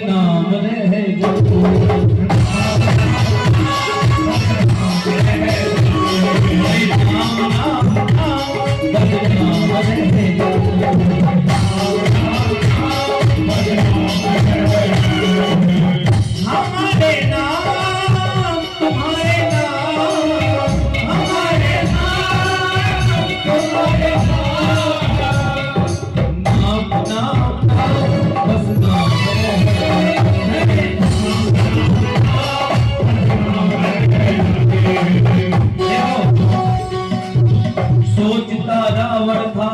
नाम रह जाऊं। सोचता रावण था,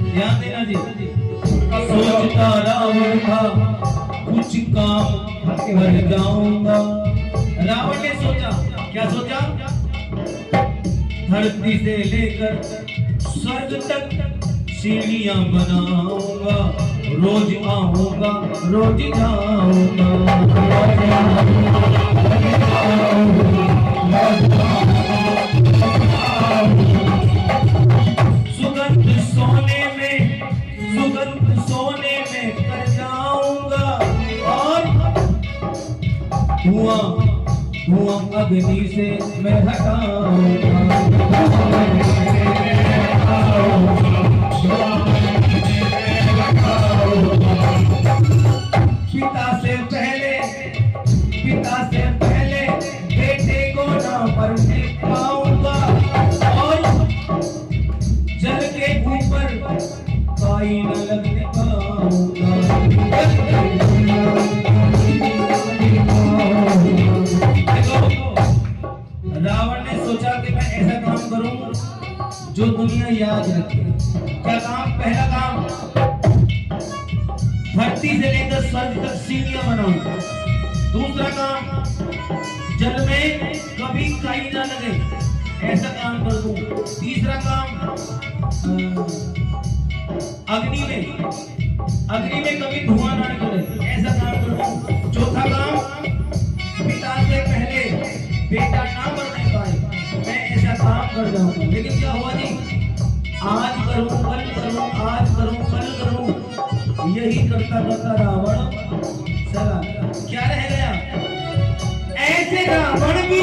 ध्यान देना जी, सोचता रावण था कुछ काम कर जाऊंगा। रावण ने सोचा, क्या सोचा? धरती से लेकर स्वर्ग तक सीढ़ियां बनाऊंगा, रोज आऊंगा रोज जाऊंगा। सुगंध सोने में कर जाऊंगा, और धुआं अग्नि से मैं हटाऊंगा। पिता से पहले बेटे को ना मरने पाऊंगा, और जल के ऊपर काई न लगने पाऊंगा। रावण ने सोचा कि मैं ऐसा काम करूं जो दुनिया याद रखे। क्या काम? पहला काम, धरती से लेकर स्वर्ग तक सीढ़ियां बनाऊंगा। दूसरा काम, जल में कभी काई ना लगे, ऐसा काम कर दूं। तीसरा काम, अग्नि में कभी धुआं ना निकले, ऐसा काम कर दूं। चौथा काम, पिता से पहले बेटा ना मरने पाए, मैं ऐसा काम कर जाऊंगा। लेकिन क्या हुआ जी? आज करूं कल करूं, आज करूं कल करूं, यही करता करता रावण चला। क्या रह गया? ऐसे रावण भी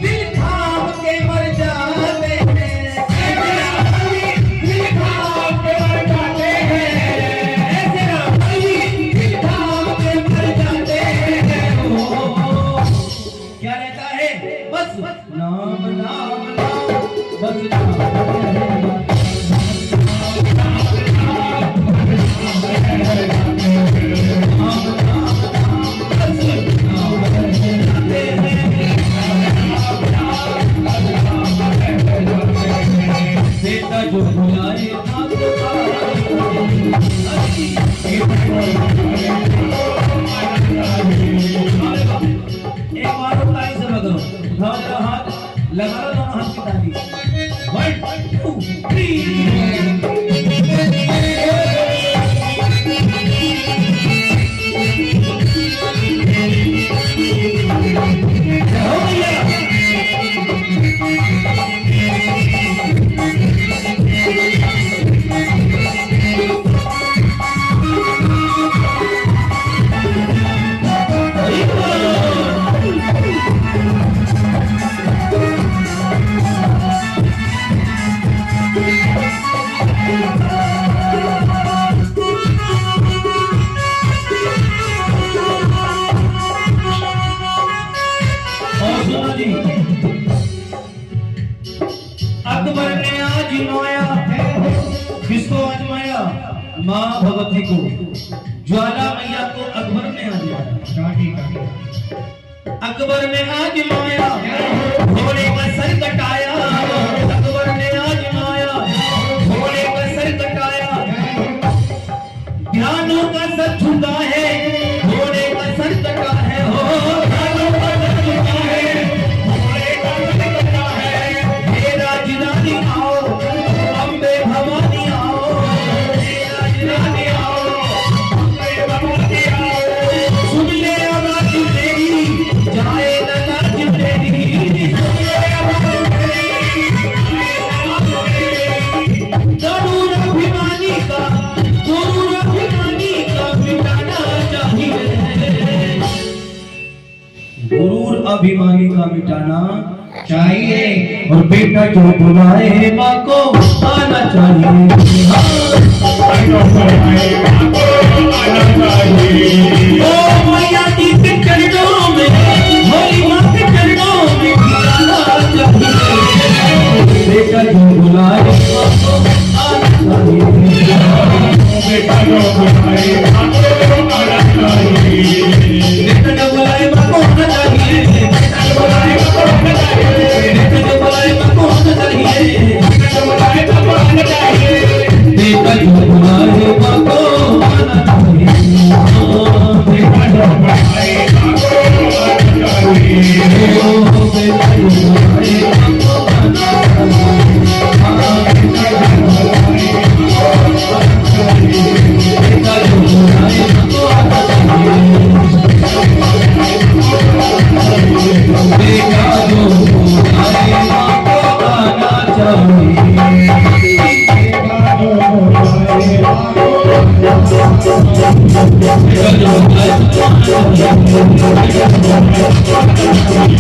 दिल थाम के मर जाते हैं। ऐसे रावण भी दिल थाम के मर जाते हैं। ऐसे रावण भी दिल थाम के मर जाते हैं। क्या रहता है? बस नाम नाम नाम, बस नाम। लगा लो दोनों हाथ की ताली। 1 2 3। अकबर ने आजमाया, किसको आजमाया? मां भगवती को, ज्वाला मैया को अकबर ने आजमाया। अकबर ने आजमाया, घोड़े का सर कटाया। अकबर ने आजमाया, घोड़े का सर कटाया। ध्यानों का सर झुका है, घोड़े का सर कटा है। हो ध्यानों का सर झुका है, घोड़े का सर कटा है। हे राजरानी आओ, अम्बे भवानी आओ। हे राजरानी आओ, अम्बे भवानी आओ। सुन ले आवाज तेरी, जाए न लाज तेरी। सुन ले आवाज तेरी, स्वाभिमानी का मिटाना चाहिए, और बेटा जो बुलाए माँ को आना चाहिए। ओ मैया जी के चरणों में, भोली माँ के चरणों में आना चाहिए। बेटा जो बुलाए माँ को आना चाहिए। बेटा जो बुलाए माँ को आना चाहिए। बेटा जो बुलाए माँ को आना चाहिए। बेटा जो बुलाए माँ को आना चाहिए। बेटा जो बुलाए माँ को आना चाहिए। बेटा जो बुलाए माँ को आना चाहिए। बेटा जो बुलाए माँ को आना चाहिए। बेटा जो बुलाए माँ को आना चाहिए। बेटा जो बुलाए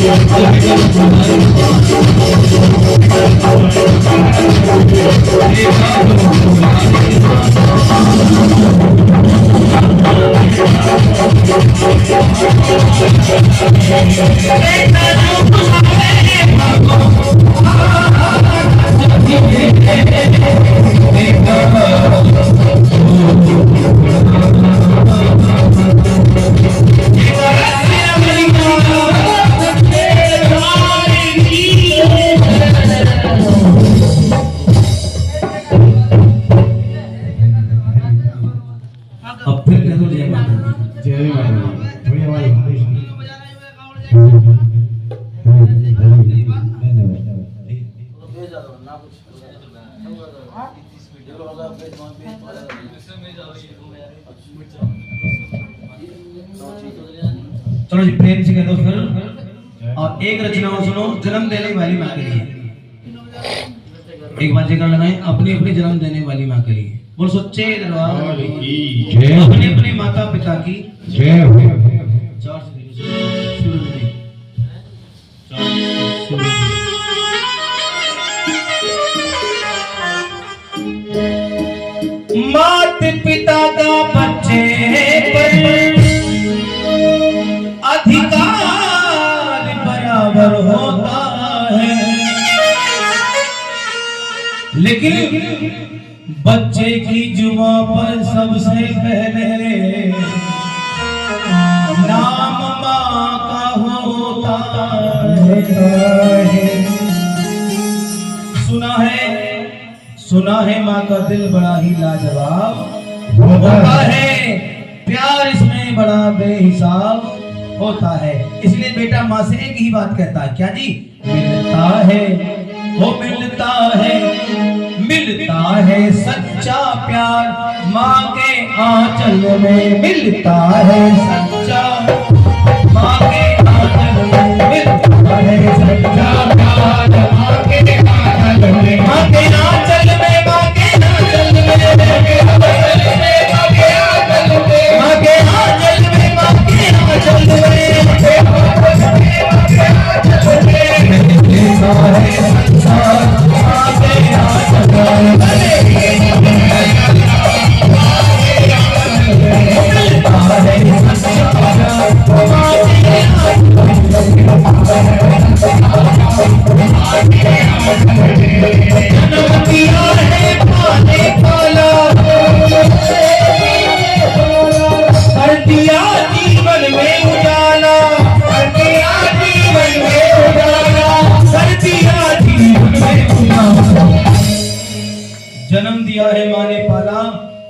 माँ को आना चलो जी प्रेम से कह दो फिर। और एक रचना सुनो जन्म देने वाली माँ के लिए। एक बार जिक्र लगाएं अपनी अपनी जन्म देने वाली माँ के लिए। बोल सच्चे दरबार की, अपने अपने माता पिता की जय। माता पिता का बच्चे पर अधिकार बराबर होता है, लेकिन बच्चे की जुबां पर सबसे पहले नाम माँ का होता है। सुना है माँ का दिल बड़ा ही लाजवाब होता है, प्यार इसमें बड़ा बेहिसाब होता है। इसलिए बेटा माँ से एक ही बात कहता है, क्या जी? मिलता है वो मिलता है सच्चा प्यार माँ के आंचल में। मिलता है सच्चा माँ के आंचल में। मिलता है सच्चा प्यार माँ के आंचल में। माँ के आंचल में, माँ के आंचल में, माँ के आंचल में, माँ के आंचल में, माँ के आंचल में, माँ के आंचल में, माँ के आंचल में। मिलता है सच्चा माँ के आंचल में। जन्म दिया है माँ ने पाला,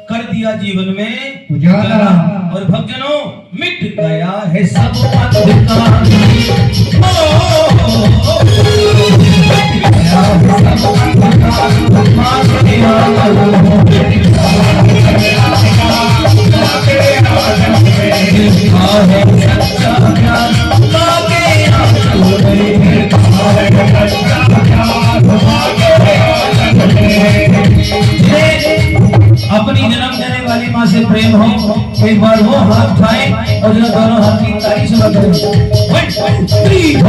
कर दिया जीवन में उजाला, और भक्तजनों मिट गया है सब अंधकार। अपनी जन्म देने वाली माँ से प्रेम हो, एक बार वो हाथ उठाए और दोनों हाथ की ताली से 1 3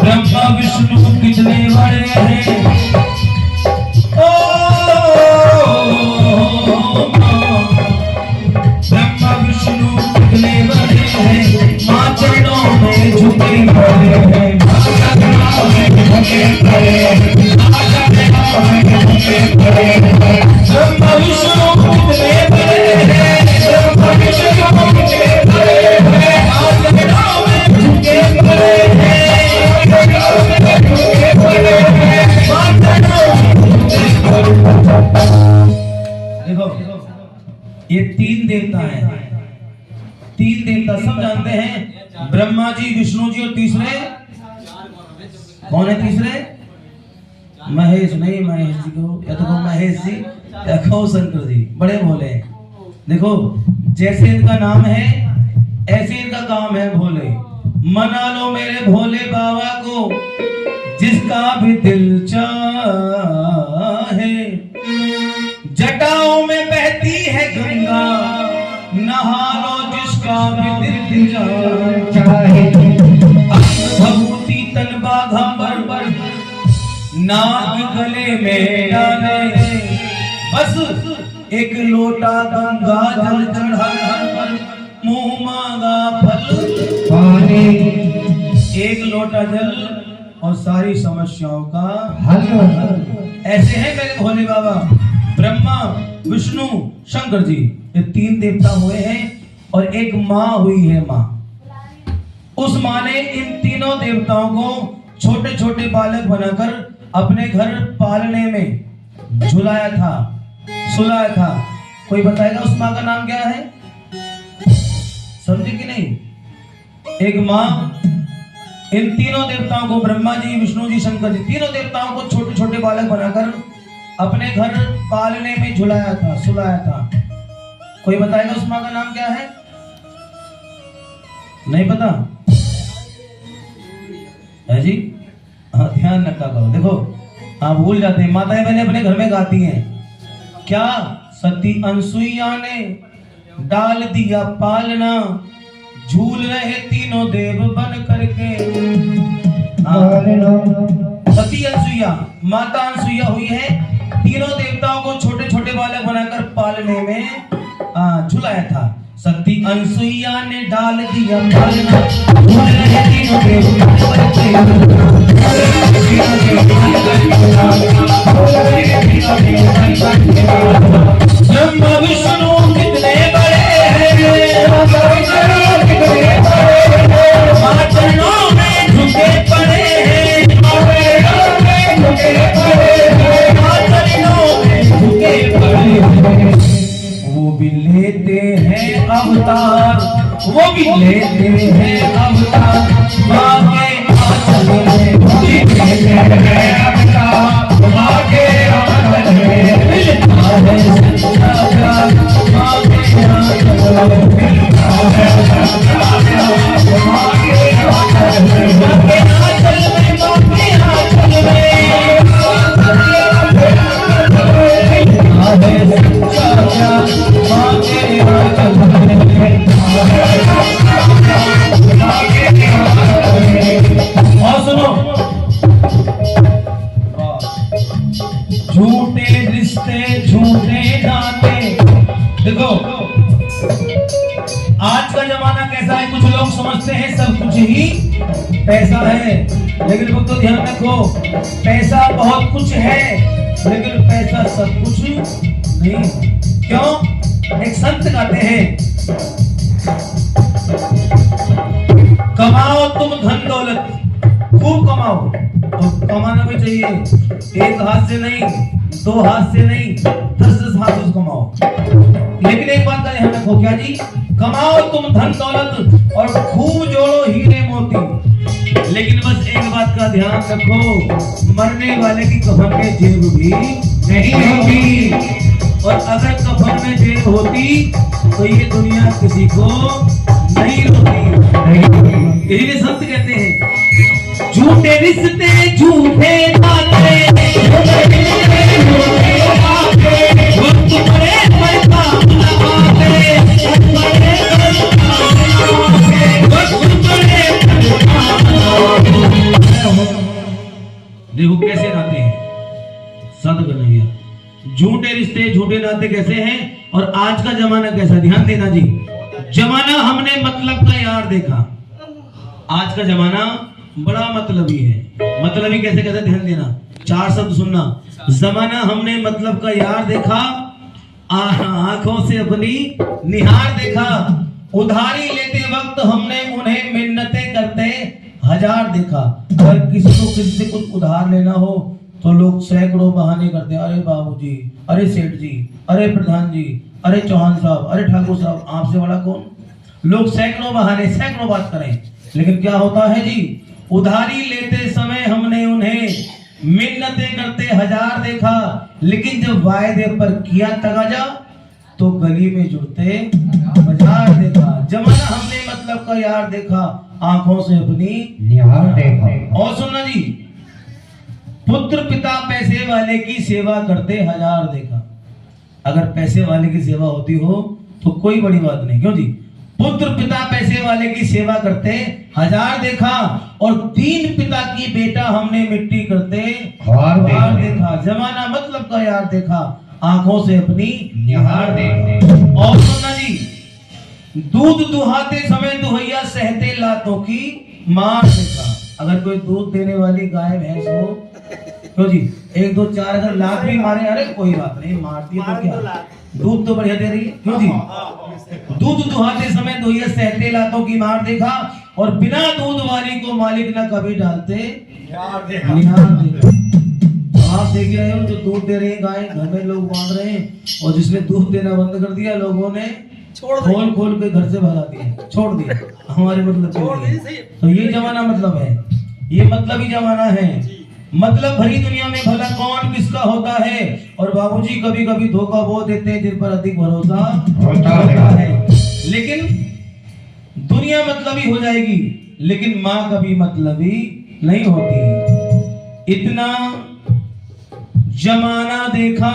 ब्रह्मा विष्णु कितने बड़े हैं, ब्रह्मा विष्णु कितने बड़े हैं, मां चरणों में झुके पड़े हैं, मां चरणों में झुके पड़े हैं, मां चरणों में झुके पड़े हैं। ब्रह्मा विष्णु कितने बड़े हैं, ब्रह्मा विष्णु कितने बड़े हैं, मां चरणों में झुके पड़े हैं। देखो ये 3 देवता हैं, 3 देवता सब जानते हैं, ब्रह्मा जी, विष्णु जी और तीसरे कौन है? तीसरे महेश, नहीं महेश जी को या तो महेश जी या कहो शंकर जी, बड़े भोले हैं। देखो जैसे इनका नाम है ऐसे इनका काम है भोले। मना लो मेरे भोले बाबा को जिसका भी दिल चाहे, जटाओं में बहती है गंगा, नहा लो जिसका भी दिल चाहे, भभूति तन बाघा पर नाग गले में डाले, बस एक लोटा गंगा जल चढ़ा मुंह मांगा फल पानी, एक लोटा जल और सारी समस्याओं का हल। ऐसे हैं मेरे भोले बाबा। ब्रह्मा विष्णु शंकर जी ये 3 देवता हुए हैं और एक माँ हुई है माँ। उस माँ ने इन तीनों देवताओं को छोटे छोटे बालक बनाकर अपने घर पालने में झुलाया था, सुलाया था। कोई बताएगा उस माँ का नाम क्या है? समझे कि नहीं? एक माँ इन तीनों देवताओं को, ब्रह्मा जी, विष्णु जी, शंकर जी, तीनों देवताओं को छोटे छोटे बालक बनाकर अपने घर पालने में झुलाया था, सुलाया था। कोई बताएगा उस माँ का नाम क्या है? नहीं पता है जी? हाँ ध्यान रखा करो। देखो हाँ भूल जाते हैं, माताएं बहनें अपने घर में गाती हैं क्या? सती अनसुईया ने डाल दिया पालना, झूल रहे तीनों देव बन करके। सती अनसुईया, माता अनसुईया हुई है, तीनों देवताओं को छोटे छोटे बालक बनाकर पालने में झुलाया था। सती अनसुईया ने डाल दिया पालना, झूल रहे तीनों देव बन करके। ब्रह्मा विष्णु कितने बड़े हैं, मां चरणों में झुके पड़े हैं, मां चरणों में झुके पड़े हैं। वो भी लेते हैं अवतार, वो भी लेते हैं अवतार, मां के आंचल में भी लेते हैं अवतार, मां के आंचल में मिलता है सच्चा प्यार, मां के आंचल में मिलता है सच्चा प्यार, मां के आंचल में, मां के आंचल में, मां के आंचल में मिलता है सच्चा प्यार, मां के आंचल में मिलता है मां के आंचल में। और सुनो आज का जमाना कैसा है, कुछ लोग समझते हैं सब कुछ ही पैसा है, लेकिन वो तो ध्यान रखो, पैसा बहुत कुछ है लेकिन पैसा सब कुछ नहीं। क्यों? एक संत गाते हैं, कमाओ तुम धन दौलत, खूब कमाओ, और कमाना भी चाहिए, एक हाथ से नहीं, दो हाथ से नहीं, 10-10 हाथ से कमाओ। लेकिन एक बात का ध्यान रखो, क्या जी? कमाओ तुम धन दौलत और खूब जोड़ो हीरे मोती, लेकिन बस एक बात का ध्यान रखो, मरने वाले की कफन में जेब भी नहीं होगी, और अगर कफन में जेब होती तो ये दुनिया किसी को नहीं होती। यही संत कहते हैं, झूठे रिश्ते झूठे नाते, देखो कैसे नाते हैं संत कन्हैया, झूठे रिश्ते झूठे नाते कैसे हैं, और आज का जमाना कैसा, ध्यान देना जी। जमाना हमने मतलब का यार देखा, आज का जमाना बड़ा मतलबी है। मतलबी कैसे कहते, ध्यान देना, 4 शब्द सुनना। जमाना हमने मतलब का यार देखा, आंखों से अपनी निहार देखा, उधारी लेते वक्त हमने उन्हें मिन्नतें करते हजार देखा। अगर किसी को किसी से कुछ उधार लेना हो तो लोग सैकड़ों बहाने करते हैं, अरे बाबूजी, अरे सेठ जी, अरे प्रधान जी, अरे चौहान साहब, अरे ठाकुर साहब, आपसे बड़ा कौन। लोग सैकड़ों बहाने, सैकड़ों बात करें, लेकिन क्या होता है जी, उधारी लेते समय हमने उन्हें मिन्नतें करते हजार देखा, लेकिन जब वायदे पर किया तगाजा तो गली में जुड़ते बाजार देखा। जमाना हमने मतलब का यार देखा, आंखों से अपनी निहार देखा। और सुनना जी, पुत्र पिता पैसे वाले की सेवा करते हजार देखा। अगर पैसे वाले की सेवा होती हो तो कोई बड़ी बात नहीं, क्यों जी? पुत्र पिता पैसे वाले की सेवा करते हजार देखा, और 3 पिता की बेटा हमने मिट्टी करते हार देखा। जमाना मतलब का यार देखा, आंखों से अपनी निहार देखा। और सुनना जी, दूध दुहाते समय दुहैया सहते लातों की मार देखा। अगर कोई दूध देने वाली गाय भैंस हो, क्यों जी, 1 2 4 अगर लात भी मारे, अरे कोई बात नहीं, मारती है तो क्या, दूध तो बढ़िया दे रही है, क्यों जी? दूध दुहाते समय दुहैया सहते लातों की मार देखा, और बिना दूध वाली को मालिक न कभी डालते निहार देखा। आप देख रहे हो जो दूध दे रही है गाय, घर में लोग बांध रहे हैं, और जिसने दूध देना बंद कर दिया, लोगों ने खोल के घर से भगा दिया, छोड़ दिया, हमारे मतलब तो ये जमाना मतलब है, ये मतलब ही जमाना है। मतलब भरी दुनिया में भला कौन किसका होता है, और बाबूजी कभी कभी धोखा वो देते हैं जिन पर अधिक भरोसा होता है। लेकिन दुनिया मतलबी हो जाएगी, लेकिन माँ कभी मतलबी नहीं होती। इतना जमाना देखा,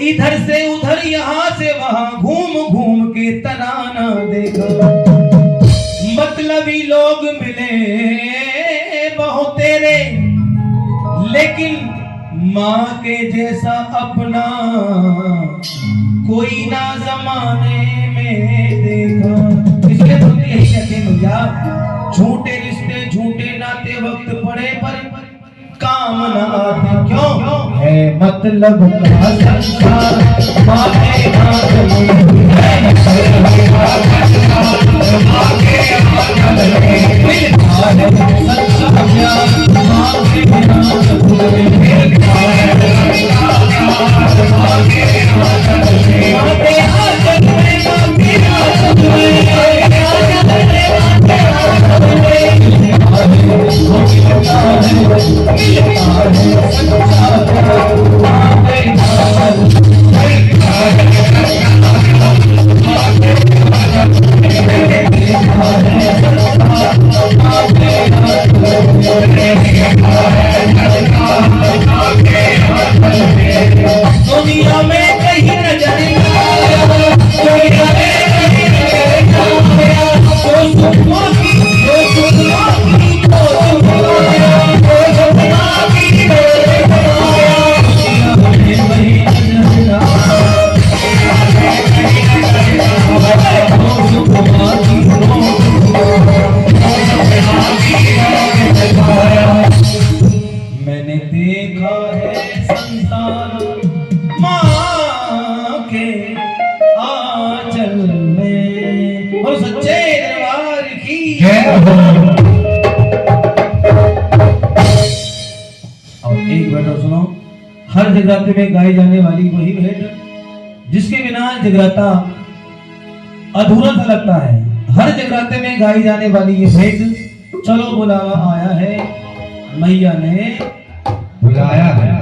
इधर से उधर यहाँ से वहां घूम घूम के तराना देखा। मतलबी लोग मिले बहुत तेरे, लेकिन माँ के जैसा अपना कोई ना जमाने में देखा। इसलिए तो यही कहते हैं भैया, झूठे रिश्ते झूठे नाते वक्त पड़े पर काम न आते। क्यों है मतलब का संसार, माँ के हाथ में है, माँ के हाथ में सच्चे दरबार की जय हो। और एक बार और सुनो, हर जगराते में गाई जाने वाली वही भेंट जिसके बिना जगराता अधूरा सा लगता है। हर जगराते में गाई जाने वाली ये भेंट चलो बुलावा आया है, मैया ने बुलाया है।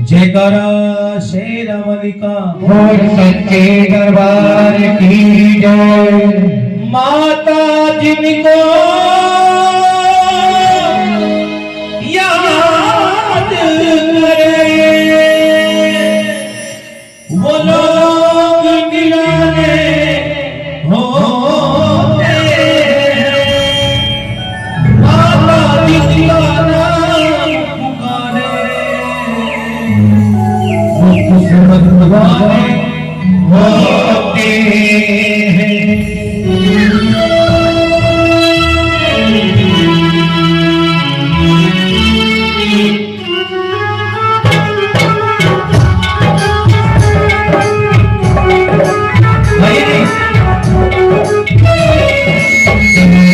जयकारा शेरावाली का और सच्चे दरबार की जय। माता जिनको याद करे वो लोग निराले होते हैं। माता जिनका नाम पुकारे वो किस्मत वाले होते हैं।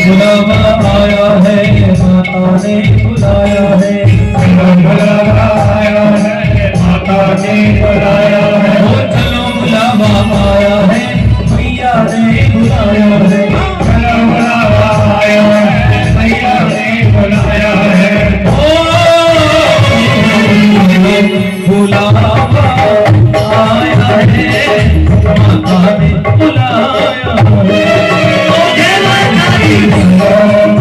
बुलावा आया है, माता ने बुलाया है। बुलावा आया है, माता ने बुलाया है। ओ चलो बुलावा आया है, मैया ने बुलाया है। चलो बुलावा आया है, मैया ने बुलाया है। ओ बुलावा आया है, माता ने बुलाया है।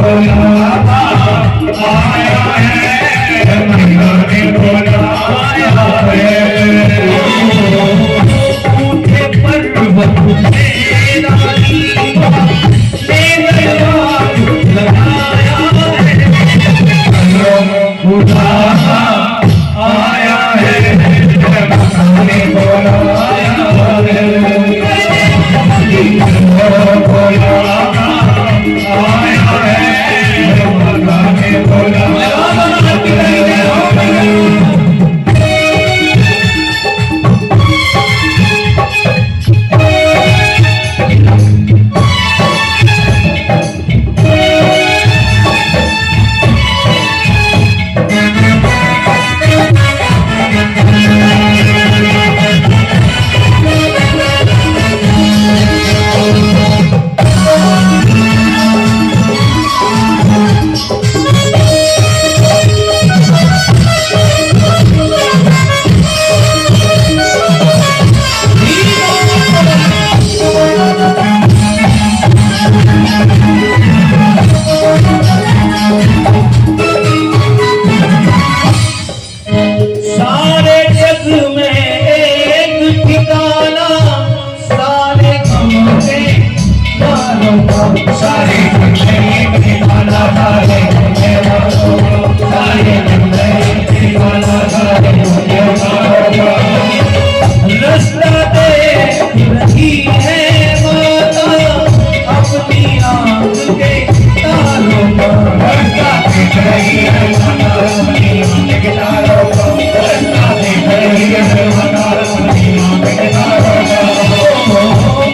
बुलावा आया है, मैया ने बुलाया है। ऊँचे पर्वत पे रानी ने दरबार लगाया है। बुलावा आया है, माता ने बुलाया है। बुलावा आया है, माता ने बुलाया है। सारे जग में एक ठिकाना, सारे गमों के मारो का। सारे जिंदगी ठिकाना, सारे मुझे मारो। सारे जिंदगी ठिकाना, सारे मुझे मारो। रास्ता देख रही है माता अपनी आँख के तारों पर। रास्ता देख रही है माता अपनी आँख के तारों को। रास्ता देख रही है माता अपनी आँख के तारों को।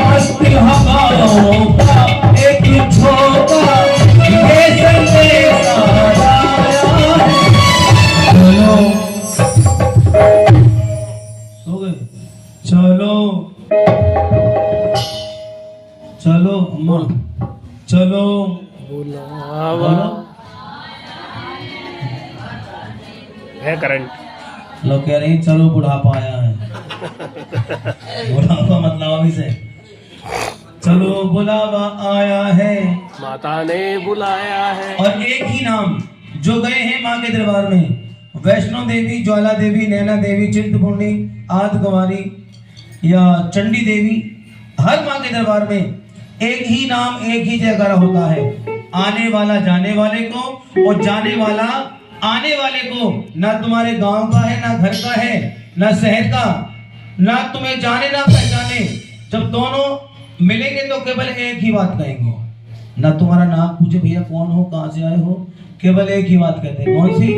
मस्त हवाओं का एक झोंका ये संदेश आया है। चलो सो गए, चलो चलो अम्मा चलो बुलावा है करंट। लोग कह रही चलो बुढ़ापा आया है। बुढ़ापा मतलब अभी से चलो बुलावा आया है। माता ने बुलाया है। और एक ही नाम जो गए हैं माँ के दरबार में, वैष्णो देवी, ज्वाला देवी, नैना देवी, चिंतपूर्णी, आदि कुमारी या चंडी देवी, हर माँ के दरबार में एक ही नाम, एक ही जयकारा होता है। आने वाला जाने वाले को और जाने वाला आने वाले को। ना तुम्हारे गांव का है, ना घर का है, ना शहर का, ना तुम्हें जाने ना पहचाने। जब दोनों मिलेंगे तो केवल एक ही बात कहेंगे। ना तुम्हारा नाम पूछे भैया कौन हो, कहाँ से आए हो, केवल एक ही बात कहते हैं। कौन सी?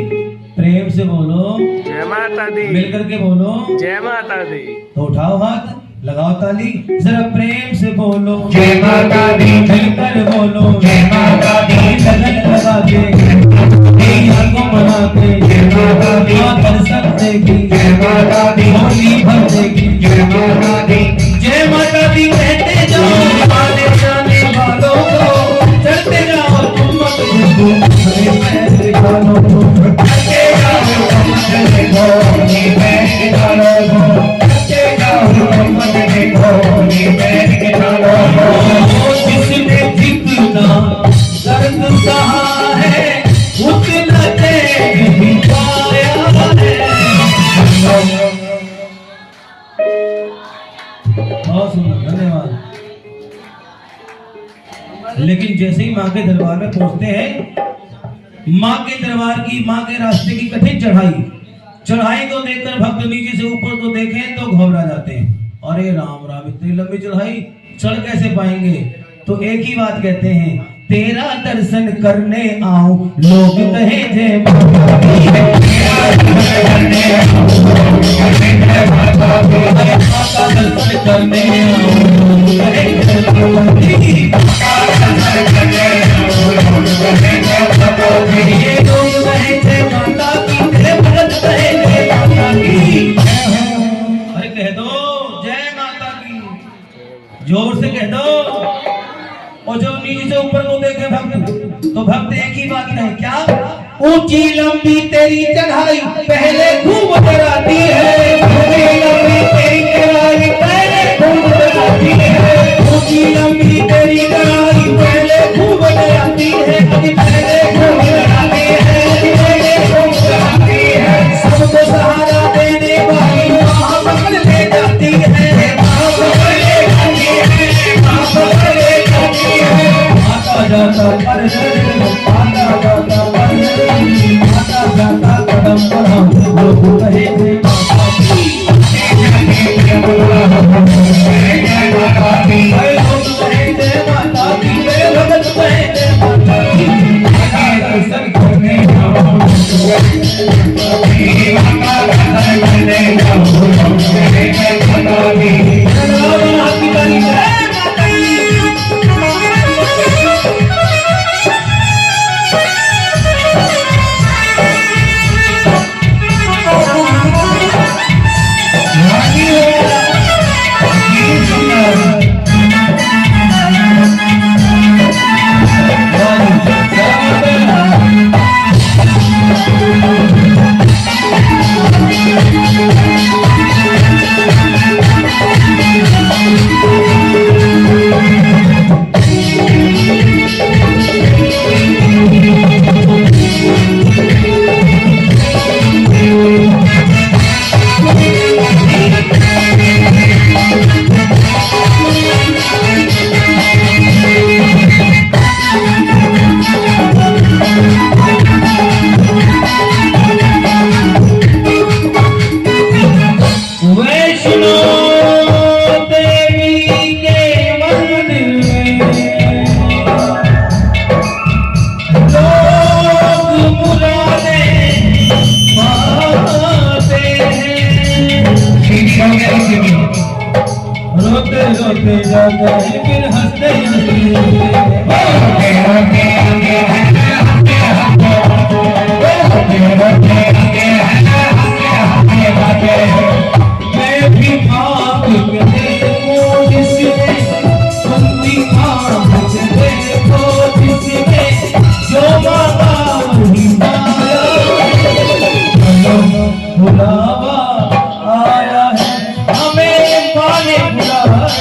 प्रेम से बोलो, जय माता दी, मिलकर के बोलो। जय माता दी। तो उठाओ हाथ, लगाओ ताली, जरा प्रेम से बोलो। जय माता दी, मिलकर बोलो। जय माता दी, लगन लगा के को मना के जय माता दी, दर्शन देगी। जय माता दी, होली भर देगी। जय माता दी, जय माता दी कहते जाओ, आने जाने वालों को चलते जाओ, तुम मत देखो अपने पैर खानों को। चलते जाओ मत देखो अपने पैर खानों को, चलते जाओ मत देखो अपने पैर खानों को। जिसने जितना दर्द सहा है उतना तेज भी पाया है। बहुत सुंदर, धन्यवाद। लेकिन जैसे ही माँ के दरबार में पहुंचते हैं, माँ के दरबार की, माँ के रास्ते की कठिन चढ़ाई को देखकर भक्त नीचे से ऊपर को देखें तो घबरा जाते हैं। अरे राम राम, इतनी लंबी चढ़ाई चढ़ कैसे पाएंगे? तो एक ही बात कहते हैं, तेरा दर्शन करने आऊं लोग कहे जय माता दी। माता दर्शन करने आऊं लोग कहे जय माता दी। ये लोग कहे जय माता की, तेरे भगत कहे जय माता की। अरे कह दो जय माता की, जोर से कह दो। और जब नीचे से ऊपर को देखे भक्त, तो भक्त एक ही बात कहे, क्या? ऊंची लंबी तेरी चढ़ाई पहले खूब डराती है। ऊंची लंबी तेरी चढ़ाई पहले खूब डराती है। ऊंची लंबी तेरी चढ़ाई पहले खूब डराती है। पहले खूब डराती है, पहले खूब डराती है। सबको सहारा देने वाली माँ पकड़ ले जाती है। माँ पकड़ ले जाती है, माँ पकड़ ले जाती है। आता जाता पर आता जाता पर आता जाता कदम बढ़ाओ लोग कहे जय माता की। लोग कहे जय माता की, मेरे भगत कहे जय माता की। दर्शन करने रोते रोते जाते हैं फिर हंसते मैं भी भाग के देखो जिसमें सुनती भाग के देखो जिसमें जो माता ही माया बुलावा आया है हमें पाने बुलाया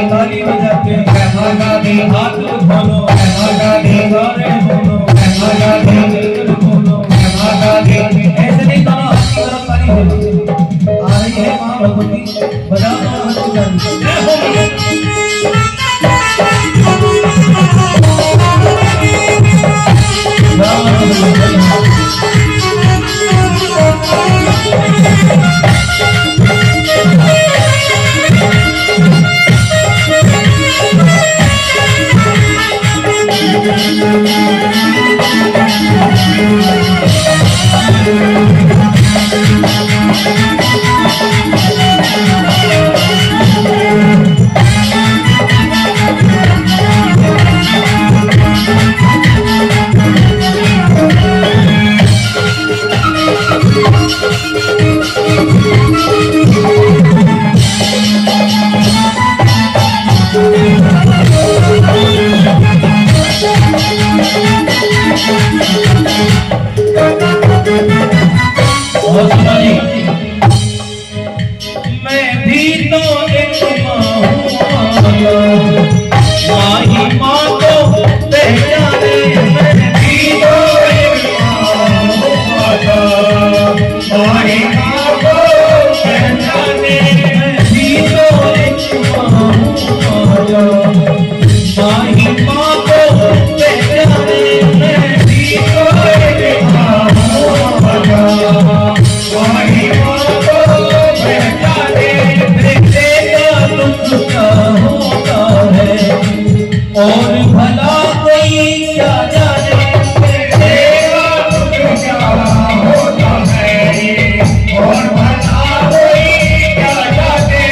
ताली बजाते हाथ धोलो ऐसे नहीं गाना आपकी तरफ ताली है आ रही है माँ भगवती बजा मैं भी तो एक माँ हूँ, माही माँ को पहचाने। मैं भी तो एक माँ हूँ, माही माँ को पहचाने। मैं भी तो एक माँ हूँ, माही माँ को पहचाने। मैं भी तो एक माँ हूँ, माही माँ को पहचाने। बेटे का दुख क्या होता है और भला कोई क्या जाने। बेटे का दुख क्या होता है और भला कोई क्या जाने।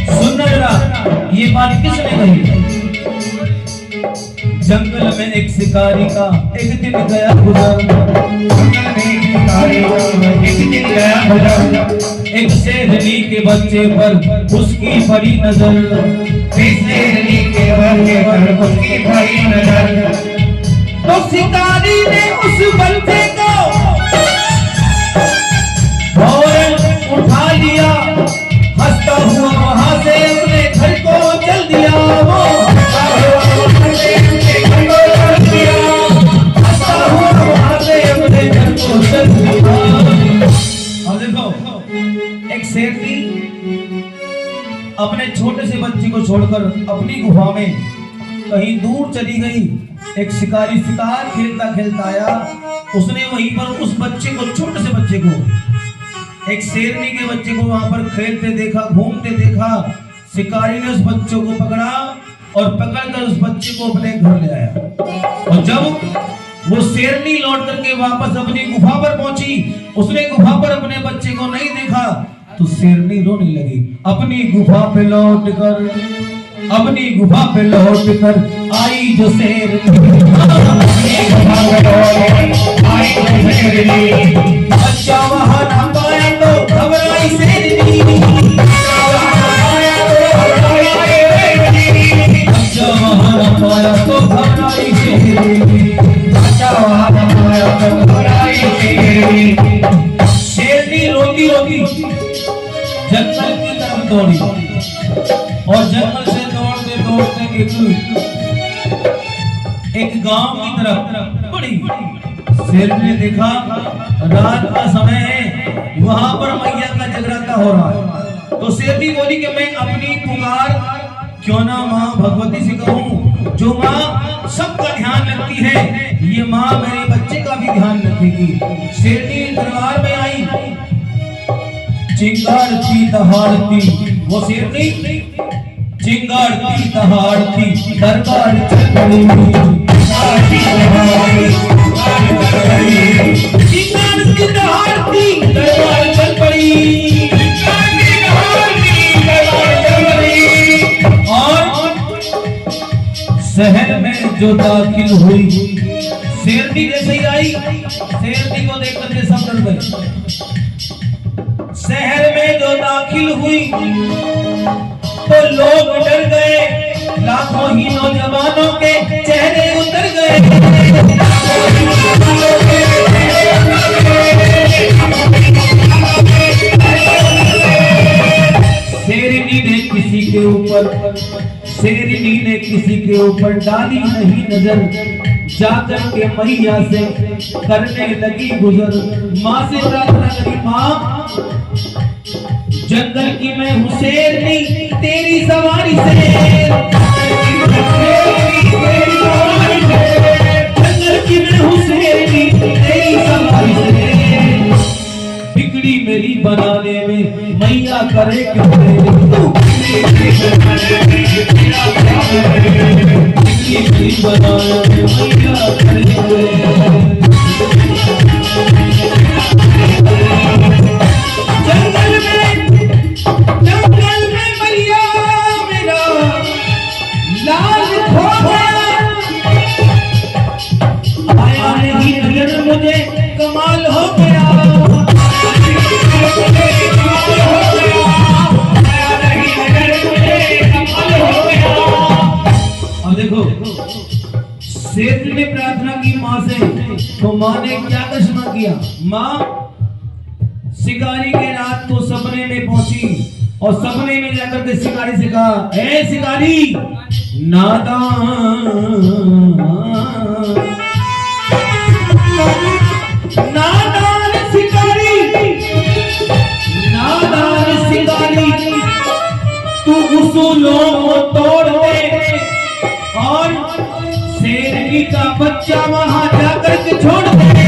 सुन जरा, ये बात किसने कही? जंगल में एक शिकारी का एक दिन गया गुजर। जंगल में एक शिकारी का एक दिन गया गुजर। एक शेरनी के बच्चे पर उसकी बड़ी नजर। एक शेरनी के बच्चे पर उसकी बड़ी नजर। तो शिकारी ने उस बच्चे को फौरन उठा लिया, हंसता हुआ वहां से अपने घर को चल दिया। वो एक शेरनी अपने छोटे से बच्चे को छोड़कर अपनी गुफा में कहीं दूर चली गई। एक शिकारी शिकार खेलता खेलता आया, उसने वहीं पर उस बच्चे को, छोटे से बच्चे को, एक शेरनी के बच्चे को वहां पर खेलते देखा, घूमते देखा। शिकारी ने उस बच्चे को पकड़ा और पकड़कर उस बच्चे को अपने घर ले आया। और जब वो शेरनी लौट करके वापस अपनी गुफा पर पहुंची, उसने गुफा पर अपने बच्चे को नहीं देखा तो शेरनी रोने लगी। अपनी गुफा पे लौटकर आई जो शेरनी, बच्चा वहां ना पाया तो घबराई शेरनी। बच्चा वहां ना पाया तो घबराई शेरनी। शेरनी रोती रोती जंगल की तरफ दौड़ी और जंगल से दौड़ते दौड़ते एक गांव की तरफ बढ़ी। शेरनी ने देखा रात का समय है, वहां पर मैया का जगराता हो रहा है। तो शेरनी बोली कि मैं अपनी पुकार क्यों ना माँ भगवती से कहूं, जो माँ सबका ध्यान रखती है, ये माँ मेरे बच्चे का भी ध्यान रखेगी। शेरनी दरबार में आई, चिंगारती दहाड़ती, वो शेरनी चिंगारती दहाड़ती दरबार चल पड़ी। चिंगारती दहाड़ती दरबार चल पड़ी। और शहर में जो दाखिल हुई, शेरनी जैसे ही आई, शेरनी को देख करके सब डर गए। शहर में जो दाखिल हुई तो लोग डर गए, लाखों ही नौजवानों के चेहरे उतर गए। शेरनी ने किसी के ऊपर डाली नहीं नजर, जाकर के मैया से करने लगी गुजर। माँ से प्रार्थना करी, माँ जंगल की मैं हूँ शेरनी तेरी सवारी से। जंगल की मैं हूँ शेरनी तेरी सवारी से। बिगड़ी मेरी बनाने में मैया करे क्यों देरी। बिगड़ी बनाने में मैया करे क्यों मुझे कमाल हो गया। किया। माँ शिकारी के रात को सपने में पहुंची और सपने में जाकर के शिकारी से कहा, ए शिकारी नादान नादान शिकारी तू उसूलों को तोड़ दे और शेरनी का बच्चा वहां जाकर के छोड़ दे।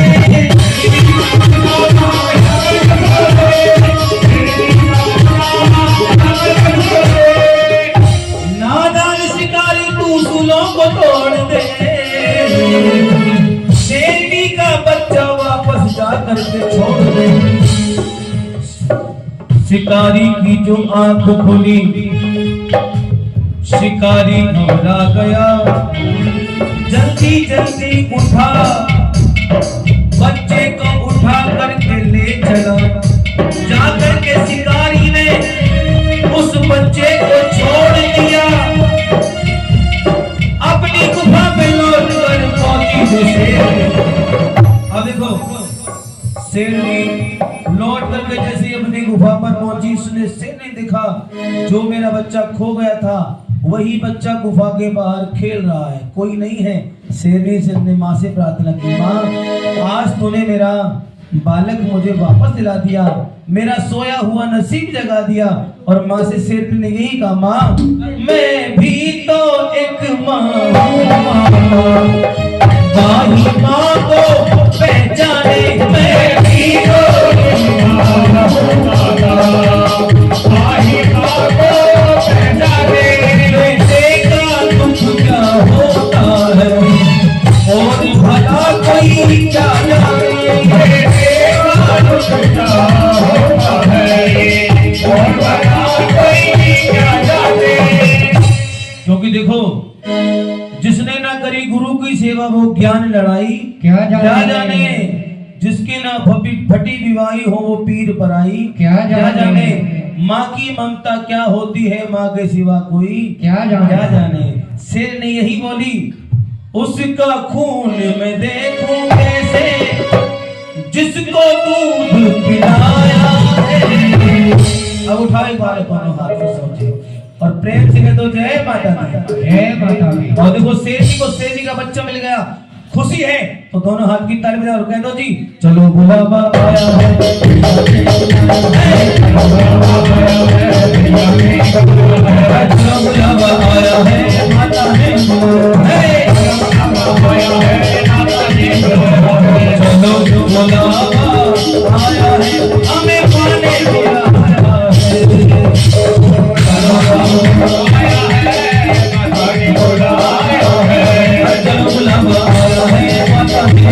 नादान शिकारी तू उसूलों को तोड़ दे, शेरनी का बच्चा वापस जाकर के छोड़ दे। शिकारी की जो आंख खुली, शिकारी घबरा गया, जल्दी जल्दी उठा, बच्चे को उठा करके ले चला। जाकर के शिकारी ने उस बच्चे को छोड़ दिया, अपनी गुफा में लौट कर पहुंची जो शेर। अब देखो शेरनी लौट करके जैसे अपनी गुफा पर पहुंची, उसने शेर ने देखा जो मेरा बच्चा खो गया था वही बच्चा गुफा के बाहर खेल रहा है, कोई नहीं है। शेरनी से अपने माँ से प्रार्थना की, माँ आज तूने मेरा बालक मुझे वापस दिला दिया, मेरा सोया हुआ नसीब जगा दिया। और माँ से शेर ने यही कहा, माँ मैं भी तो एक माँ, माँ को पहचाने मैं भी तो और भला कोई क्या क्योंकि देखो जिसने ना करी गुरु की सेवा वो ज्ञान लड़ाई क्या जाने, जिसकी ना फटी विवाही हो वो पीर पराई क्या जाने। माँ की ममता क्या होती है, माँ के सिवा कोई क्या जाने। शेर ने यही बोली, उसका खून मैं देखूं कैसे जिसको दूध पिलाया है। अब उठाओ एक बार दोनों हाथ से सोचे और प्रेम से कह दो जय माता दी, जय माता दी। और देखो शेरनी को शेरनी का बच्चा मिल गया, खुशी है तो दोनों हाथ की ताली बजाओ और कह दो जी चलो बुलावा आया है, चलो बुलावा आया है, माता है चलो बुलावा आया है, हमें पाने बुलाया है, चलो बुलावा आया है, माता है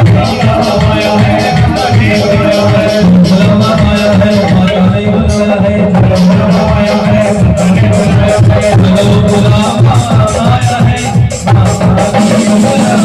बुलावा आया है, माता है बुलाया है, बुलावा आया है, माता ने बुलाया है, बुलावा आया है, चलो बुलावा आया है, माता ने बुलाया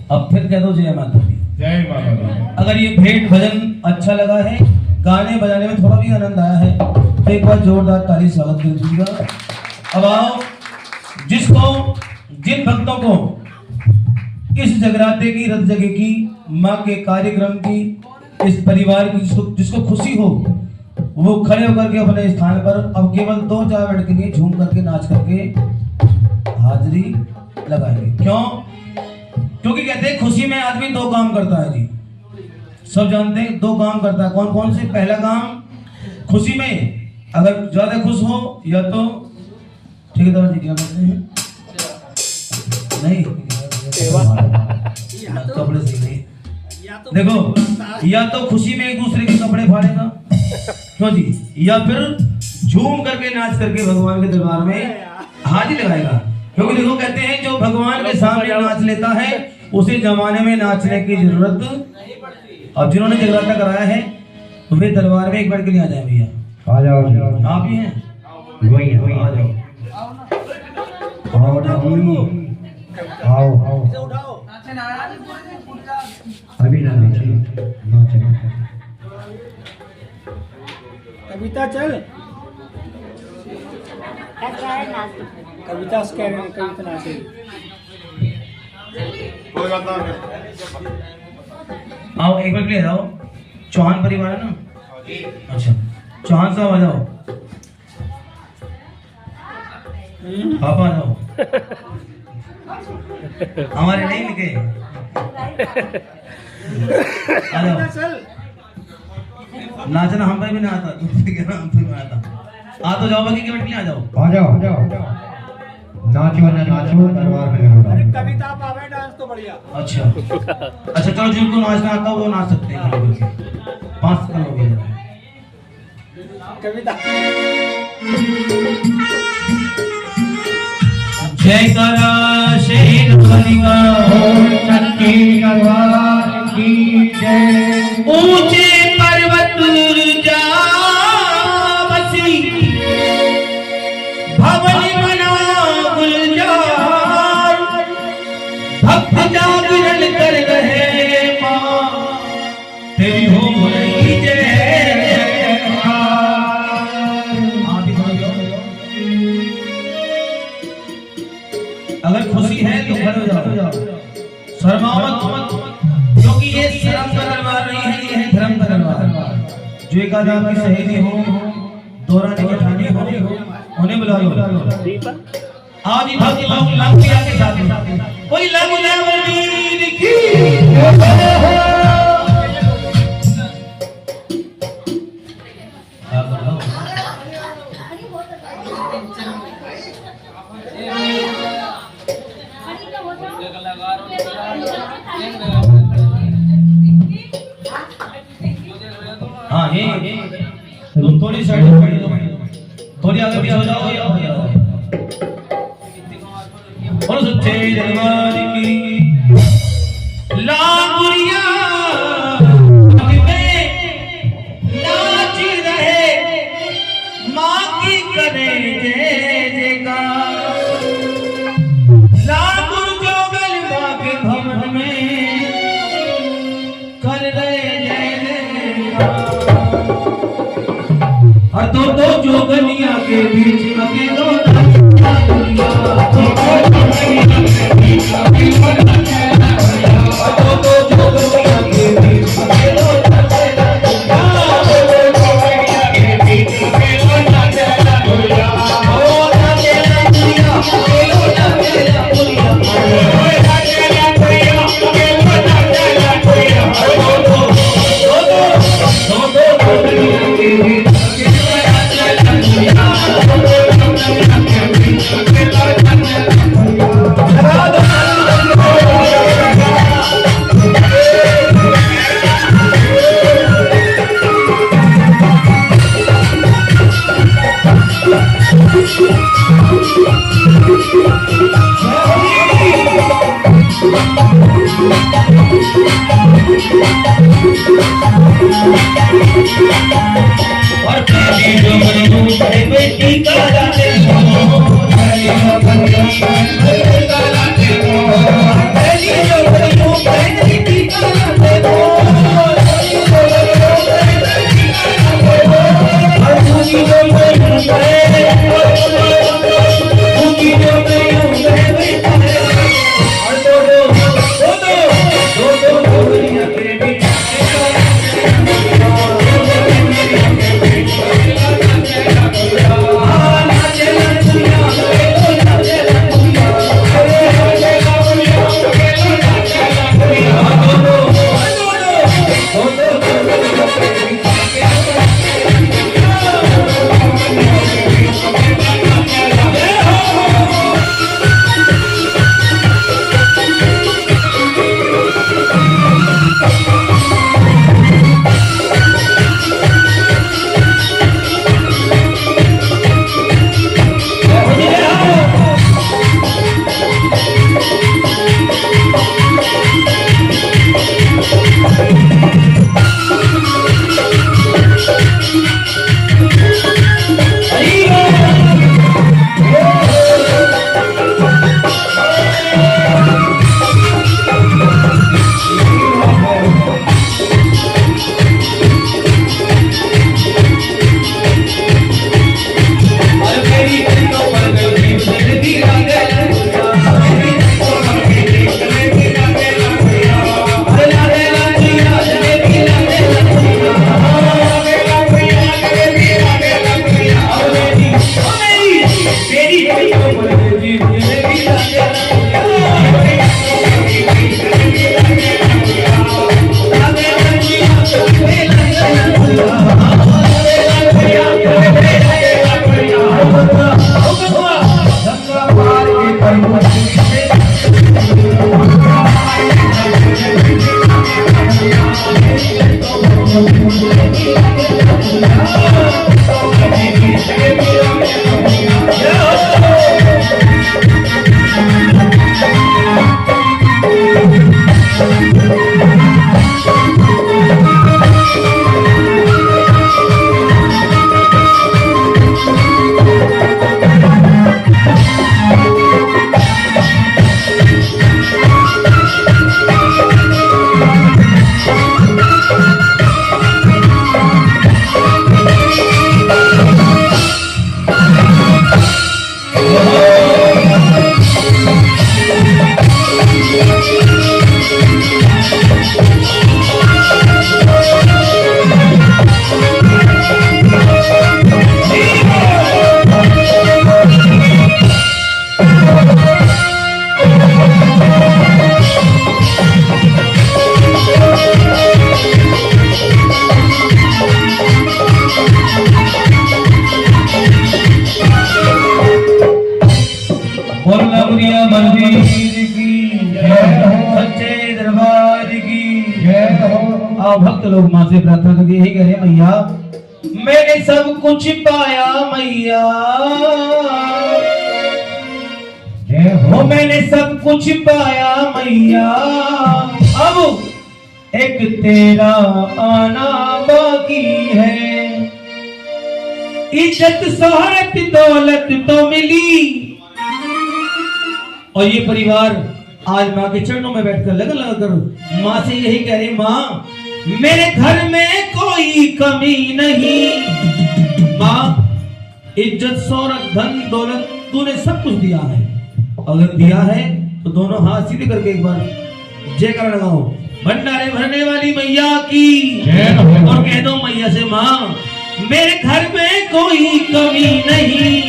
अब फिर कह दो जय माता दी, जय माता दी। अगर ये भेंट भजन अच्छा लगा है, गाने बजाने में थोड़ा भी आनंद आया है तो एक बार जोरदार ताली स्वागत कर दीजिएगा। अब आओ जिन भक्तों को इस जगराते की रथ जगह की माँ के कार्यक्रम की इस परिवार की जिसको खुशी हो वो खड़े होकर के अपने स्थान पर अब केवल 2-4 मिनट के लिए झूम करके नाच करके हाजिरी लगाएंगे। क्यों? क्योंकि कहते हैं खुशी में आदमी 2 काम करता है जी, सब जानते हैं 2 काम करता है। कौन कौन से? पहला काम खुशी में अगर ज्यादा खुश हो या तो ठेकेदार जी क्या बोलते हैं नहीं कपड़े सही नहीं देखो, या तो खुशी में एक दूसरे के कपड़े फाड़ेगा क्यों जी, या फिर झूम करके नाच करके भगवान के दरबार में हाजिर लगाएगा। क्योंकि देखो कहते हैं जो भगवान के सामने नाच लेता है उसे जमाने में नाचने की जरूरत। अब जिन्होंने जगराता कराया है तो वे दरबार में एक बार के लिए आ जाए भैया। आ जाओ, आप ही हैं, वही आ जाओ। आओ अभी ना नाचे। कविता चल, कविता से कह रहे हैं, कविता नाचे। आओ एक बार के लिए आ जाओ। चौहान परिवार है ना, अच्छा चौहान साहब आ जाओ, आप आ जाओ। हमारे नहीं लिखे, आ जाओ। चल नाचना हम पे भी ना आता, तुमसे कह रहा हम पे भी ना आता। आ तो जाओ, बाकी के बैठ के लिए आ जाओ। आ जाओ, नाचो ना नाचो, दरबार में करो। अरे कविता आप आवे, डांस तो बढ़िया। अच्छा अच्छा, चलो जिनको नाचना आता है वो नाच सकते हैं। खड़े होके 5 सेकंड हो गए। कविता जय करा शेर बलिका सच्ची दरबार की जय। ऊंचे पर्वत जा बसी भवन बना गुलजार, भक्त जागरण कर रहे माँ तेरी हो रही जय। आप ही खड़े हो जाओ। अगर खुशी है तो खड़े हो जाओ, शर्माओ मत, क्योंकि ये शर्म का दरबार नहीं है, ये है धर्म का दरबार। जो एक आधा की सहेली हो, दौरानी की ठानी हो, उन्हें बुला लो। आज ही भक्ति भाव लाभ के आगे साथ कोई लागू ना वीर की। हाँ ये तुम थोड़ी साइड में खड़ी हो, थोड़ी आगे भी हो जाओ। और सच्चे दरबार की लांगुरिया में नाच रहे, माँ की करे जय जयकार। लांगुर जोगल माँ के भवन में कर रहे जय जयकार। और दो जोगनिया के बीच अकेलो भक्त लोग माँ से प्रार्थना करके यही कह रहे मैया मैंने सब कुछ पाया मैया हो मैंने सब कुछ पाया मैया अब एक तेरा आना बाकी है इज्जत शोहरत दौलत तो मिली और ये परिवार आज माँ के चरणों में बैठकर लगन लगा कर माँ से यही कह रही माँ मेरे घर में कोई कमी नहीं माँ इज्जत शौहरत धन दौलत तूने सब कुछ दिया है अगर दिया है तो दोनों हाथ सीधे करके एक बार जयकार लगाओ भंडारे भरने वाली मैया की और कह दो मैया से माँ मेरे घर में कोई कमी नहीं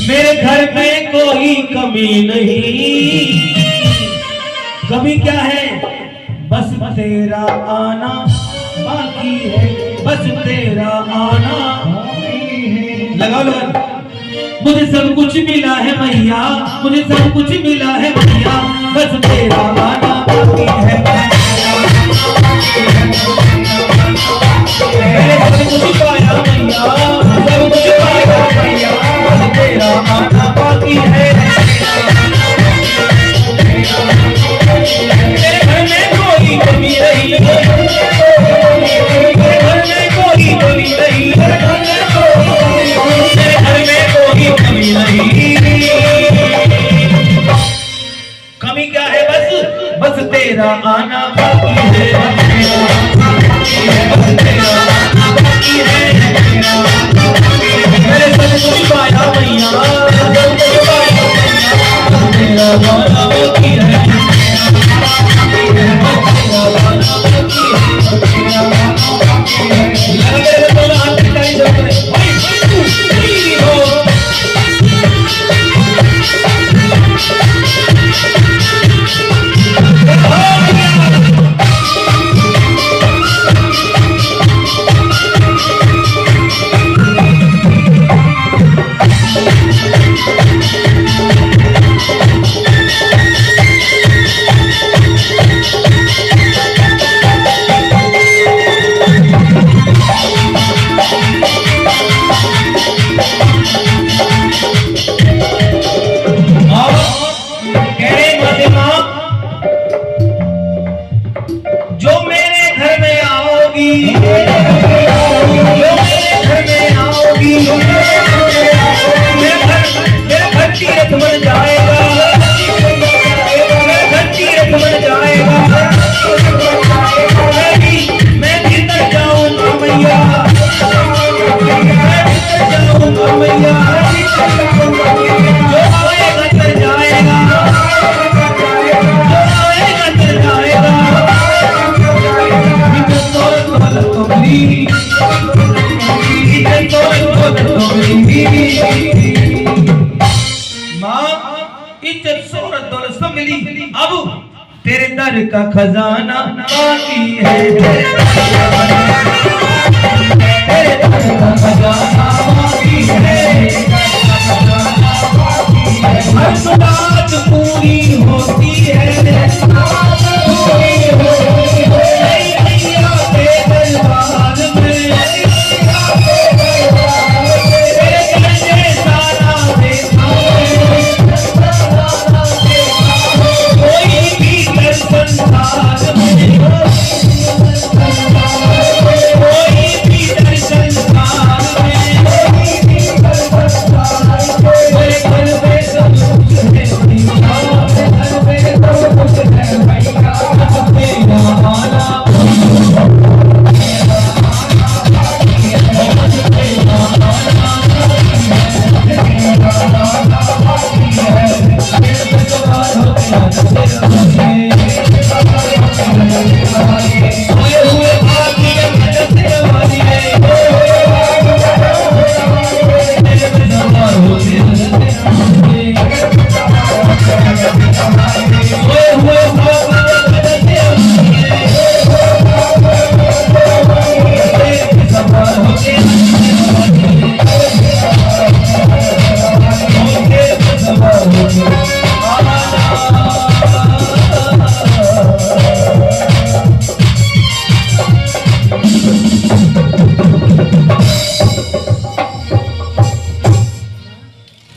मेरे घर में कोई कमी नहीं कमी क्या है बस तेरा आना बाकी है बस तेरा आना लगाओ लगन मुझे सब कुछ मिला है मैया मुझे सब कुछ मिला है मैया बस तेरा आना बाकी है मैंने सब कुछ पाया मैया सब कुछ पाया मैया बस तेरा आना बाकी है मेरे घर में कोई कमी नहीं मेरे घर में कोई कमी नहीं मेरे घर में कोई कमी नहीं कमी क्या है बस बस तेरा आना बाकी है माँ इज्जत शोहरत दौलत सब मिली, अब तेरे दर का खजाना बाकी है। तेरे दर का खजाना बाकी है। हर मुराद पूरी होती है।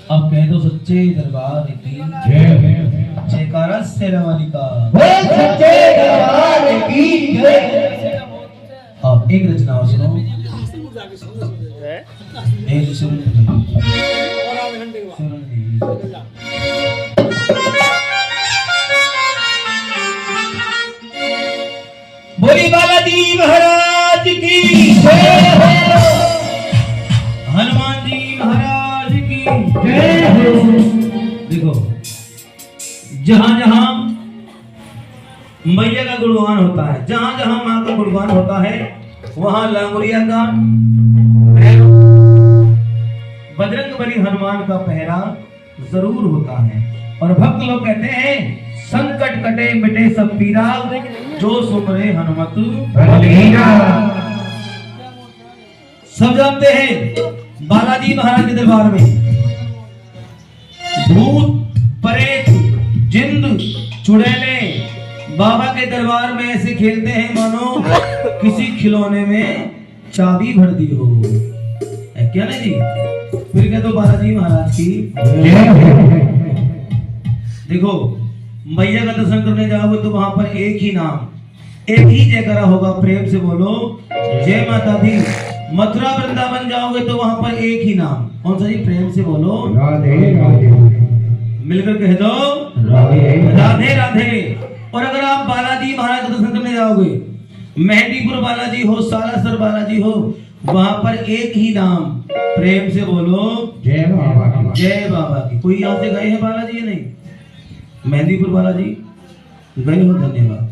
अब कह दो सच्चे दरबार की जयकारा शेरावाली का। अब एक रचना और सुनो। एक बोली बालाजी महाराज की जय हो। हनुमान जी महाराज की जय हो। देखो जहां जहां मैया का गुणगान होता है, जहां जहां मां का गुणगान होता है, वहां लांगुरिया का बजरंगबली हनुमान का पहरा जरूर होता है। और भक्त लोग कहते हैं संकट कटे मिटे सब पीरा, जो सुमरे हनुमत बलबीरा। सब जानते हैं बालाजी महाराज के दरबार में भूत प्रेत जिंद चुड़ैले बाबा के दरबार में ऐसे खेलते हैं मानो किसी खिलौने में चाबी भर दी हो। है क्या नहीं जी? फिर कह दो बालाजी महाराज की। देखो मैया का दर्शन करने जाओगे तो वहां पर एक ही नाम, एक ही जयकारा होगा। प्रेम से बोलो जय माता दी। मथुरा वृंदावन जाओगे तो वहां पर एक ही नाम, कौन सा जी? प्रेम से बोलो राधे राधे। मिलकर कह दो राधे राधे राधे। और अगर आप बालाजी महाराज का दर्शन करने जाओगे, मेहंदीपुर बालाजी हो, सालासर बालाजी हो, वहां पर एक ही नाम, प्रेम से बोलो जय बाबा की। जय बाबा की। कोई यहाँ से गए हैं बालाजी या नहीं? मेहंदीपुर बालाजी गए हो? धन्यवाद।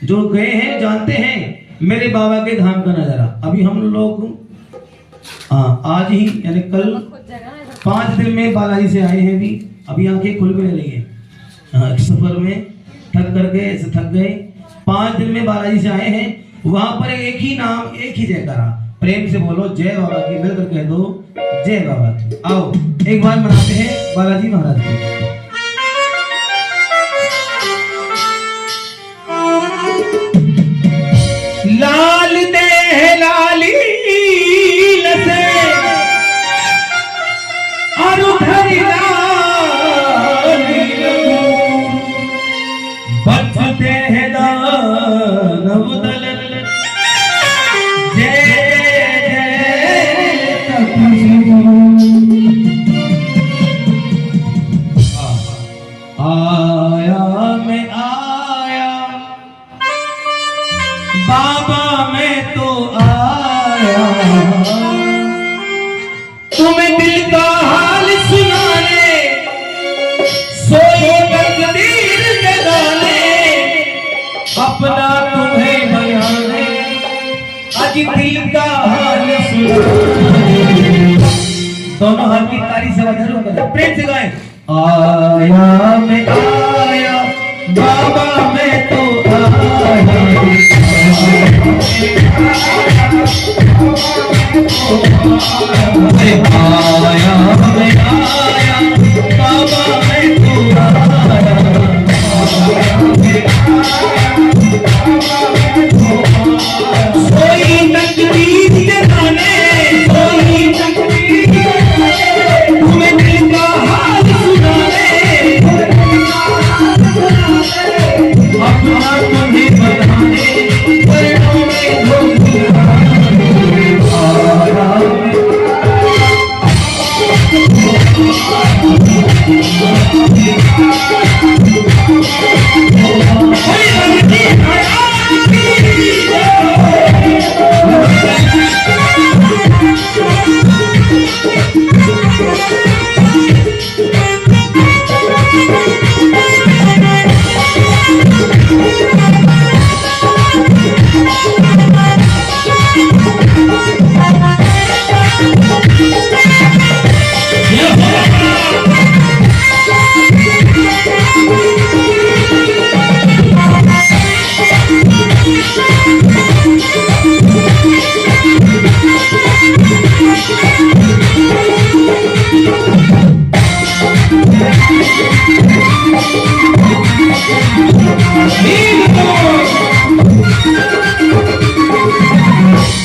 जो गए हैं जानते हैं मेरे बाबा के धाम का नजारा। अभी हम लोग आज ही यानी कल 5 दिन में बालाजी से आए हैं। भी अभी आंखें खुल भी नहीं रही है, सफर में थक कर गए, थक गए। 5 दिन में बालाजी से आए हैं। वहां पर एक ही नाम, एक ही जयकारा। प्रेम से बोलो जय बाबा की। मिलकर कह दो जय बाबा की। आओ एक बार मनाते हैं बालाजी महाराज की। लाल दे लाली लसे और उधरी लाली बचते हैं दानव दल। जय आया मैं आया बाबा मैं तो आया, तुम्हें दिल का हाल सुनाने, सोए तकदीर जगाने, अपना तुम्हें बयाने। अज कि दिल का हाल सुना। दोनों हाथ की तारी से वजह करें, प्रेम से गाएं। आया मैं आया बाबा मैं तो आया, आया मैं आया बाबा मैं तो आया। सोई तकदीर के गाने, सोई तकदीर के गाने, तुम्हें दिल का हाल सुनाने, अपना तुम्हें बताने, परिणों में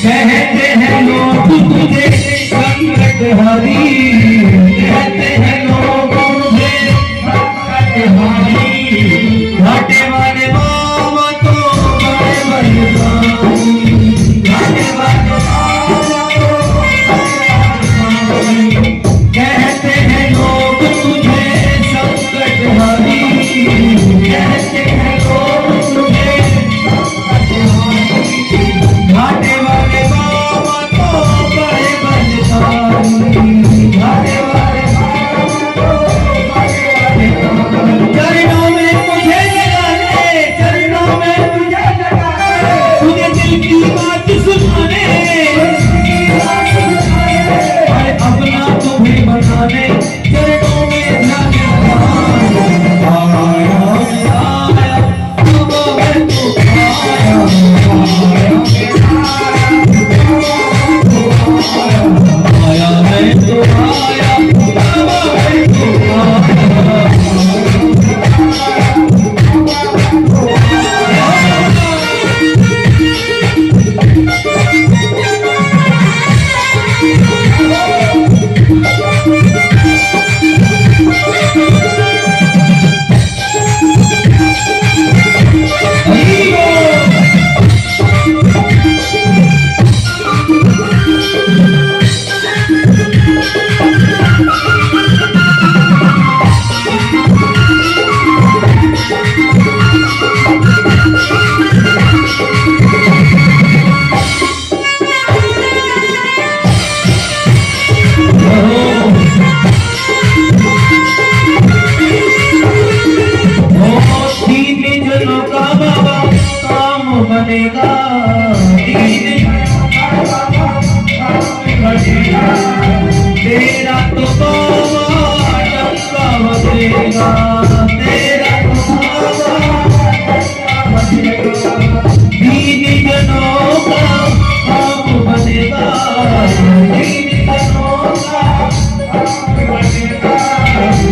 कहते हैं लोग तुझे संकट हरी, कहते हैं लोग तुझे संकट हरी, घाटे वाले बाबा तो बड़े बलशाली, घाटे वाले बाबा तो कहते हैं लोग तुझे संकट हरी, कहते हैं लोग तुझे घाटे वाले बाबा तो बड़े बलशाली, घाटे वाले चरणों में तुझे जगाने, चरणों में तुझे जगाने, तुझे दिल की बात सुनाने, अरे अपना तुम्हें बताने, चरणों में ध्यान लगाने। आया आया बाबा मैं तो आया, आया मैं तो आया बाबा मैं तो आया। बनेगा तेरा तो बाबा डंका बजेगा, तेरा तो बाबा दीदी जनों का काम बनेगा, दीदी जनों का बनेगा,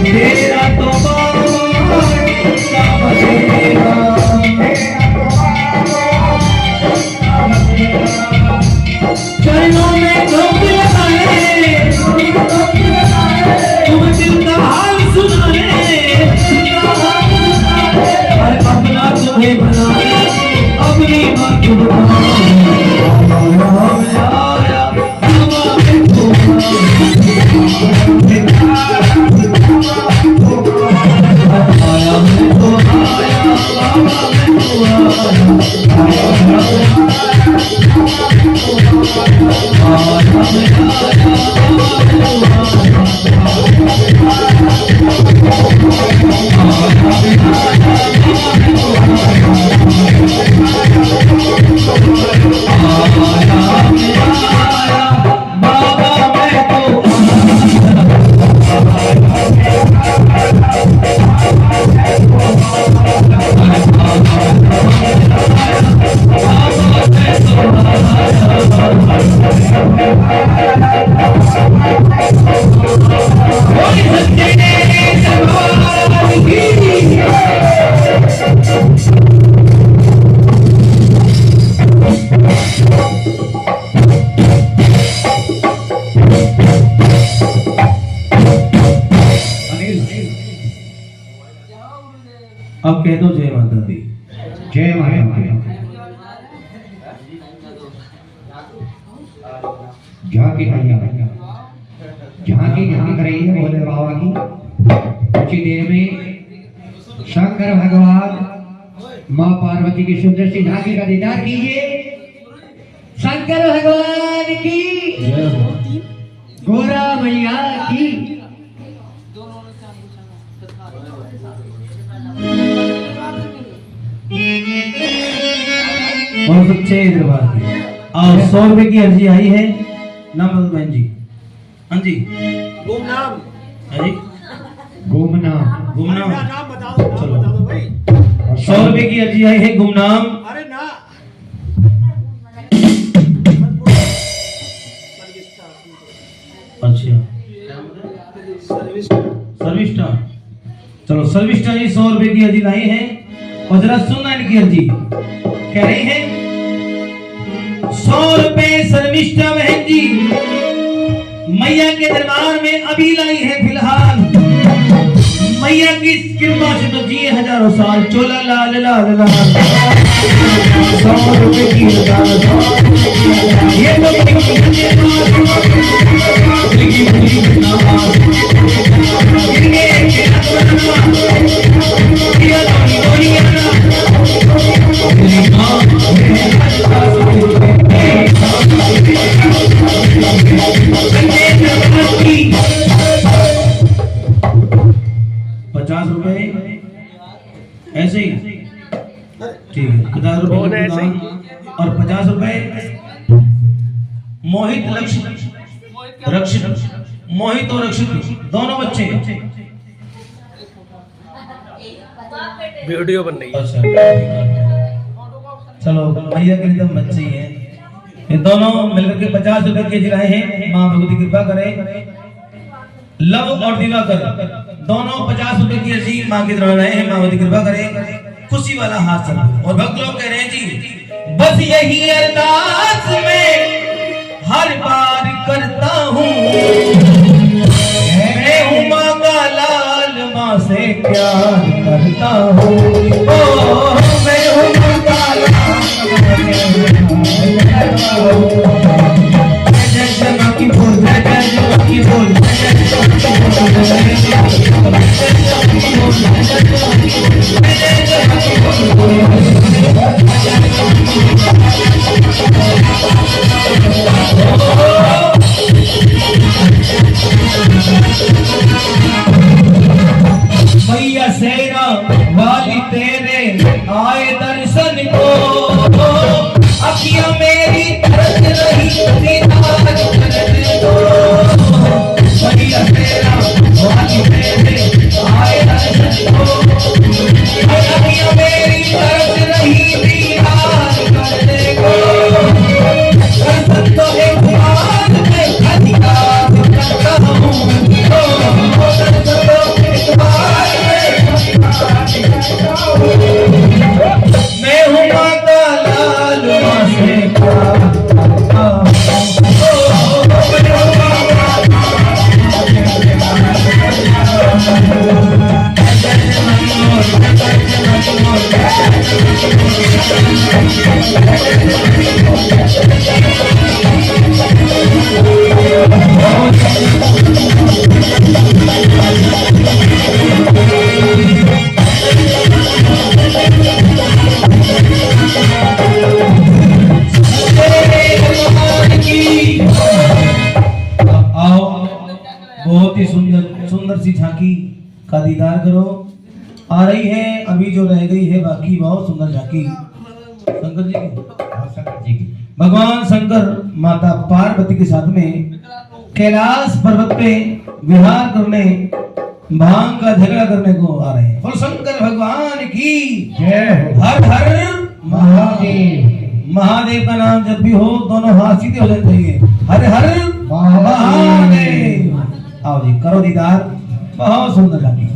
तेरा तो बाबा डंका बजेगा। चरणों में धूप लगाए, तुम दिल का हाल सुनाने, और अपना तुम्हें बनाने, अपनी बात बताने। आया बाबा मैं तो आया, मैं तो आया बाबा मैं तो आया। अब कह दो जय माता दी। जय माता दी। झांकी झांकी कर रही है भोले बाबा की। कुछ ही देर में शंकर भगवान माँ पार्वती की सुंदर सी झांकी का दीदार कीजिए। शंकर भगवान की, गोरा मैया की। बहुत अच्छे दरबार की। और 100 रुपए की अर्जी आई है नाम बहन जी। हाँ जी गुमनाम। हाँ जी गुमनाम। गुमनाम नाम बता दो, चलो। नाम बता दो भाई। 100 रुपए की अर्जी आई है गुमनाम। अरे ना अच्छा सर्विस सर्विस स्टार। चलो सर्विस स्टार जी 100 रुपए की अर्जी लाई है। और जरा सुनना इनकी अर्जी कह रही है। 100 रुपए सर्विस स्टार बहन जी मैया के दरबार में अभी लाई है फिलहाल। मैया की कृपा से तो जिए हजारों साल। चोला लाल लाल लाल 100 रुपए की ये ऐसे ही ठीक है। 50 रुपए और 50 रुपए मोहित रक्षित मोहित और रक्षित दोनों बच्चे। वीडियो बन रही है। अच्छा चलो भैया के लिए तो बच्चे ही हैं। ये दोनों मिलकर के 50 रुपए के जिलाए हैं। माँ भगवती कृपा करे। लव और दिवाकर दोनों 50 रुपए की अर्जी माँ की तरफ लाए हैं। माँ भगवती कृपा करे। खुशी वाला हाथ चला। और भक्त लोग कह रहे हैं जी बस यही अरदास में हर बार करता हूँ। मैं हूँ माँ का लाल, माँ से प्यार करता हूँ। ओ मैं हूँ माँ का लाल, जय जय माँ की बोल, जय जय माँ की बोल, मैया सेना वाली तेरे आए दर्शन को। अखियां मेरी तरस रही दीदार करने दो। मैया सेना वाली तेरे आए दर्शन को। अखियां मेरी तरस रही दीदार करने को। दर्शन तो एक बार में अधिकार करता हूँ। दर्शन तो एक बार मैं हूँ माता लाल, माँ से प्यार करता बहुत ही सुंदर सी झांकी का दीदार करो। आ रही है अभी जो रह गई है बाकी बहुत सुंदर झांकी शंकर जी की। भगवान शंकर माता पार्वती के साथ में कैलाश पर्वत पे विहार करने भांग का झगड़ा करने को आ रहे हैं। और शंकर भगवान की जय। हर हर महादेव। महादेव का नाम जब भी हो दोनों हाथ सीधे हो जाने चाहिए। हर हर महादेव। आओ जी करो दीदार। बहुत सुंदर झांकी।